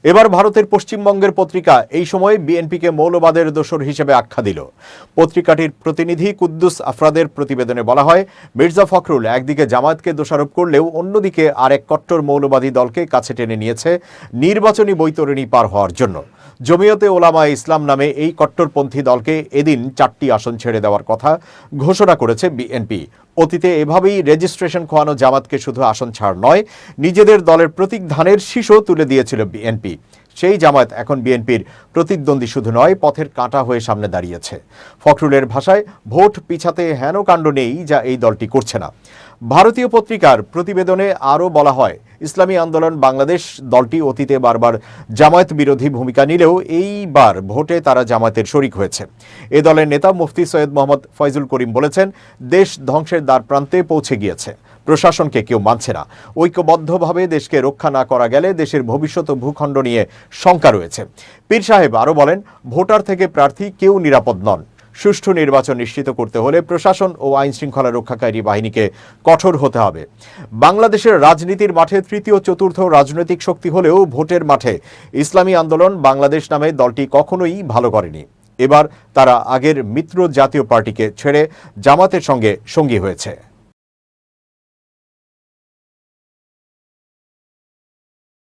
এবার ভারতের পশ্চিমবঙ্গের পত্রিকা এই সময় বিএনপিকে মৌলবাদের দোসর হিসেবে আখ্যা দিল। পত্রিকাটির প্রতিনিধি কুদ্দুস আফরাদের প্রতিবেদনে বলা হয়, মির্জা ফখরুল একদিকে জামায়াতকে দোষারোপ করলেও অন্যদিকে আরেক কট্টর মৌলবাদী দলকে কাছে টেনে নিয়েছে নির্বাচনী বৈতরণী পার হওয়ার জন্য। জমিয়তে ওলামায়ে ইসলাম নামে এই কট্টরপন্থী দলকে এদিন 4টি আসন ছেড়ে দেওয়ার কথা ঘোষণা করেছে বিএনপি। অতীতে এভাবেই রেজিস্ট্রেশন খোয়ানো জামাতকে শুধু আসন ছাড় নয়, নিজেদের দলের প্রতীক ধানের শীষও তুলে দিয়েছিল বিএনপি। সেই জামায়াত এখন বিএনপির প্রতিদ্বন্দ্বী শুধু নয়, পথের কাঁটা হয়ে সামনে দাঁড়িয়েছে। ফখরুলের ভাষায়, ভোট পিছাতে হেন কাণ্ড নেই যা এই দলটি করছে না। ভারতীয় পত্রিকার প্রতিবেদনে আরও বলা হয়, ইসলামী আন্দোলন বাংলাদেশ দলটি অতীতে বারবার জামায়াত বিরোধী ভূমিকা নিলেও এইবার ভোটে তারা জামায়াতের শরিক হয়েছে। এ দলের নেতা মুফতি সৈয়দ মোহাম্মদ ফয়জুল করিম বলেছেন, দেশ ধ্বংসের দ্বার প্রান্তে পৌঁছে গিয়েছে, প্রশাসনকে কেউ মানছে না। ঐক্যবদ্ধভাবে দেশকে রক্ষা না করা গেলে দেশের ভবিষ্যৎ ও ভূখণ্ড নিয়ে শঙ্কা রয়েছে। পীর সাহেব আরও বলেন, ভোটার থেকে প্রার্থী কেউ নিরাপদ নন। সুষ্ঠু নির্বাচন নিশ্চিত করতে হলে প্রশাসন ও আইন শৃঙ্খলা রক্ষাকারী বাহিনীকে কঠোর হতে হবে। বাংলাদেশের রাজনীতির মাঠে তৃতীয় চতুর্থ রাজনৈতিক শক্তি হলেও ভোটের মাঠে ইসলামী আন্দোলন বাংলাদেশ নামে দলটি কখনোই ভালো করেনি। এবার তারা আগের মিত্র জাতীয় পার্টিকে ছেড়ে জামাতের সঙ্গে সঙ্গী হয়েছে।